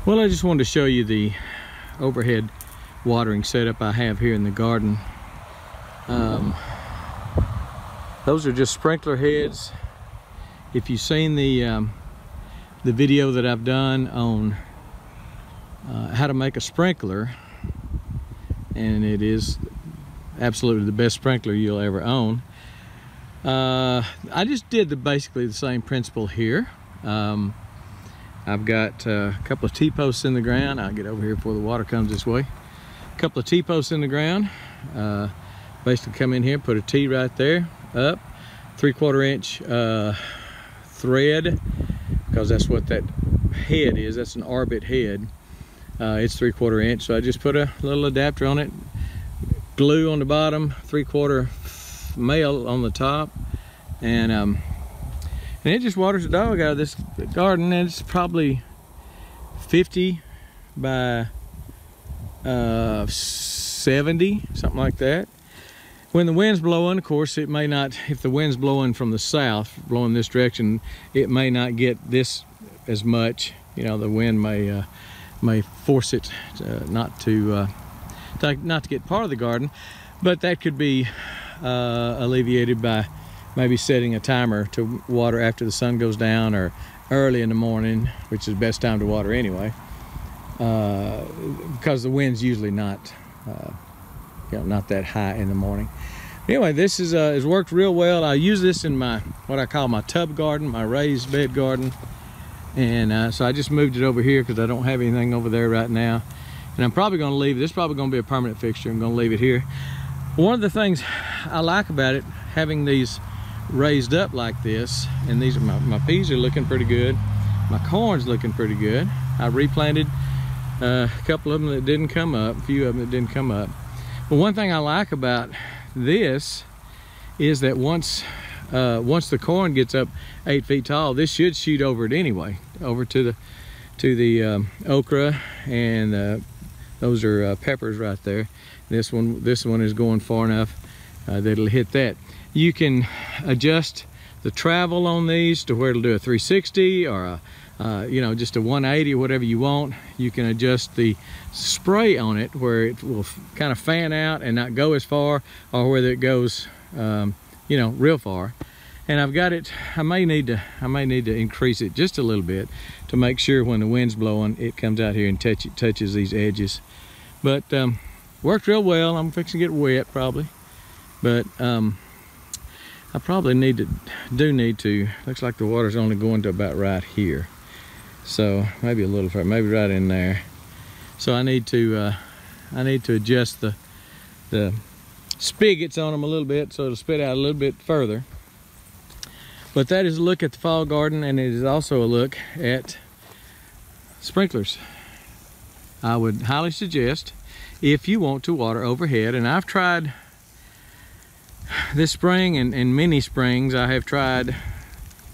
Well, I just wanted to show you the overhead watering setup I have here in the garden. Those are just sprinkler heads. If you've seen the video that I've done on how to make a sprinkler, and it is absolutely the best sprinkler you'll ever own. I just did basically the same principle here. I've got a couple of T-posts in the ground. I'll get over here before the water comes this way. A couple of T-posts in the ground. Basically come in here, put a T right there, up, 3/4 inch thread, because that's what that head is. That's an orbit head. It's 3/4 inch, so I just put a little adapter on it, glue on the bottom, 3/4 male on the top, and it just waters the dog out of this garden. And it's probably 50 by 70, something like that. When the wind's blowing, of course, it may not, if the wind's blowing from the south, blowing this direction, it may not get this as much. You know, the wind may force it not to get part of the garden, but that could be alleviated by maybe setting a timer to water after the sun goes down or early in the morning, which is the best time to water anyway, because the wind's usually not not that high in the morning. Anyway, this is has worked real well. I use this in my what I call my tub garden, my raised bed garden, and so I just moved it over here because I don't have anything over there right now, and I'm probably going to leave this. Probably going to be a permanent fixture. I'm going to leave it here. One of the things I like about it, having these raised up like this, and these are my peas are looking pretty good, my corn's looking pretty good. I replanted a couple of them that didn't come up, a few of them that didn't come up. But one thing I like about this is that once the corn gets up 8 feet tall, this should shoot over it anyway, over to the okra, and those are peppers right there. This one is going far enough that it'll hit that. You can adjust the travel on these to where it'll do a 360 or a just a 180 or whatever you want. You can adjust the spray on it where it will kind of fan out and not go as far, or whether it goes real far. And I've got it, I may need to increase it just a little bit to make sure when the wind's blowing it comes out here and touches these edges. But worked real well. I'm fixing to get wet probably, but I probably need to, looks like the water's only going to about right here. So maybe a little further, maybe right in there. So I need to adjust the spigots on them a little bit so it'll spit out a little bit further. But that is a look at the fall garden, and it is also a look at sprinklers. I would highly suggest, if you want to water overhead, and I've tried this spring and many springs, I have tried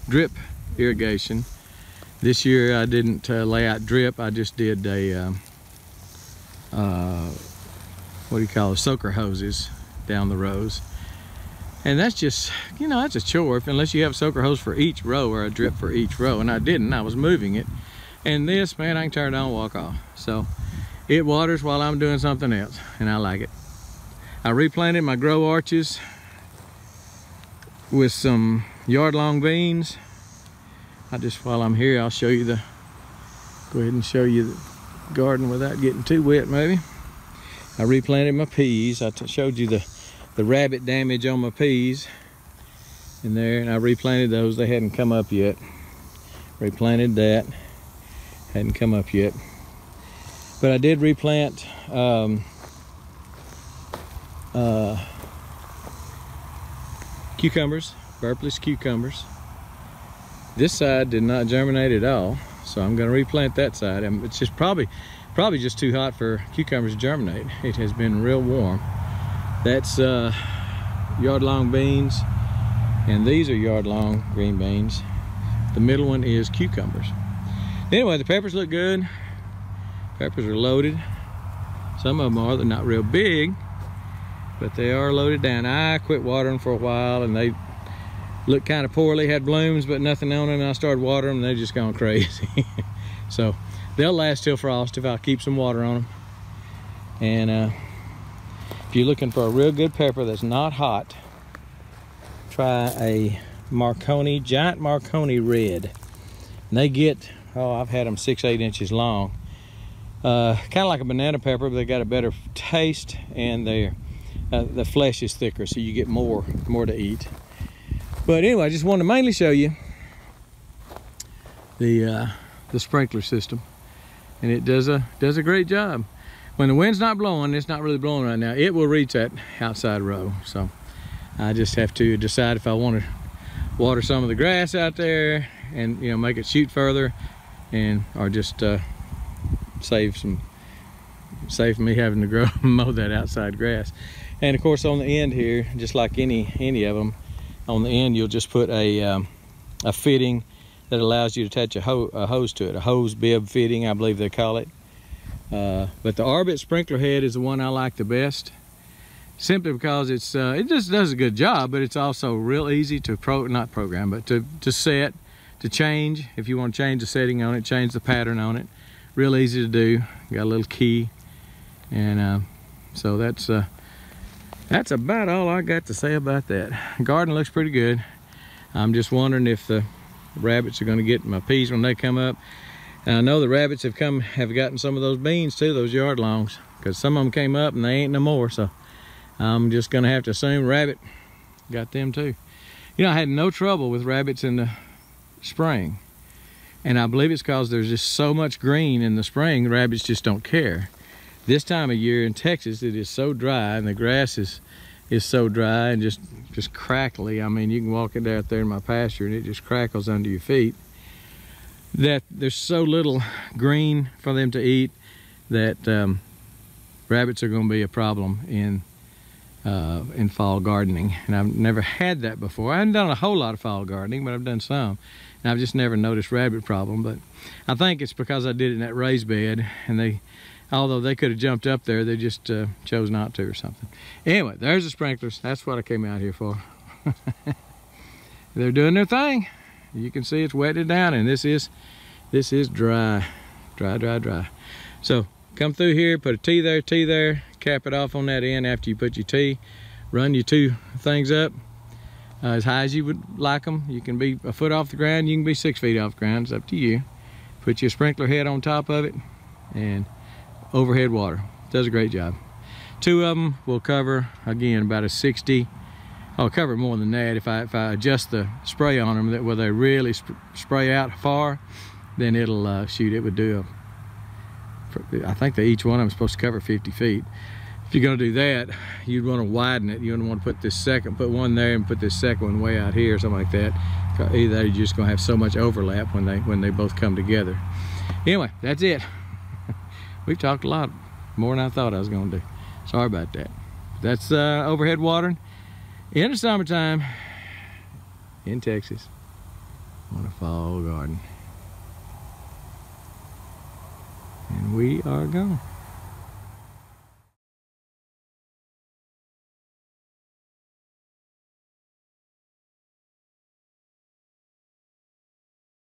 drip irrigation. This year I didn't lay out drip. I just did a soaker hoses down the rows, and that's just, that's a chore unless you have a soaker hose for each row or a drip for each row, and I didn't. I was moving it, and this, man, I can turn it on and walk off. So it waters while I'm doing something else, and I like it. I replanted my grow arches with some yard-long beans. While I'm here, I'll show you go ahead and show you the garden without getting too wet maybe. I replanted my peas. I showed you the rabbit damage on my peas in there, and I replanted those. They hadn't come up yet. Replanted that, hadn't come up yet. But I did replant cucumbers, purplish cucumbers. This side did not germinate at all, so I'm going to replant that side. And it's just probably just too hot for cucumbers to germinate. It has been real warm. That's yard-long beans, and these are yard-long green beans. The middle one is cucumbers. Anyway, the peppers look good. Peppers are loaded. Some of them are. They're not real big, but they are loaded down. I quit watering for a while, and they looked kind of poorly, had blooms but nothing on them, and I started watering them and they're just gone crazy. So they'll last till frost if I keep some water on them. And if you're looking for a real good pepper that's not hot, try a Marconi, giant Marconi red. And they get, oh, I've had them 6-8 inches long. Kind of like a banana pepper, but they got a better taste, and the flesh is thicker, so you get more to eat. But anyway, I just wanted to mainly show you the sprinkler system, and it does a great job. When the wind's not blowing, it's not really blowing right now, it will reach that outside row. So I just have to decide if I want to water some of the grass out there and, you know, make it shoot further, or just save me having to mow that outside grass. And of course, on the end here, just like any of them, on the end you'll just put a fitting that allows you to attach a hose to it, a hose bib fitting, I believe they call it. But the Orbit sprinkler head is the one I like the best, simply because it just does a good job, but it's also real easy to to set, to change. If you want to change the setting on it, change the pattern on it, real easy to do. Got a little key, and so that's about all I got to say about that. Garden looks pretty good. I'm just wondering if the rabbits are going to get my peas when they come up. And I know the rabbits have gotten some of those beans too, those yard longs, because some of them came up and they ain't no more. So I'm just going to have to assume rabbit got them too. You know, I had no trouble with rabbits in the spring, and I believe it's because there's just so much green in the spring, the rabbits just don't care. This time of year in Texas, it is so dry, and the grass is so dry and just crackly. I mean, you can walk it out there in my pasture and it just crackles under your feet, that there's so little green for them to eat that rabbits are going to be a problem in fall gardening. And I've never had that before. I haven't done a whole lot of fall gardening, but I've done some, and I've just never noticed rabbit problem. But I think it's because I did it in that raised bed, and although they could have jumped up there, they just chose not to or something. Anyway, there's the sprinklers. That's what I came out here for. They're doing their thing. You can see it's wetted down, and this is dry. So come through here, put a T there, cap it off on that end after you put your T. Run your two things up as high as you would like them. You can be a foot off the ground, you can be 6 feet off the ground, it's up to you. Put your sprinkler head on top of it, and overhead water. Does a great job. 2 of them will cover, again, about a 60. I'll cover more than that. If I adjust the spray on them, where they really spray out far, then it'll shoot. It would do I think that each one of them is supposed to cover 50 feet. If you're going to do that, you'd want to widen it. You want to put one there and put this second one way out here or something like that. Either you're just going to have so much overlap when they both come together. Anyway, that's it. We've talked a lot more than I thought I was going to do. Sorry about that. That's overhead watering in the summertime in Texas on a fall garden. And we are gone.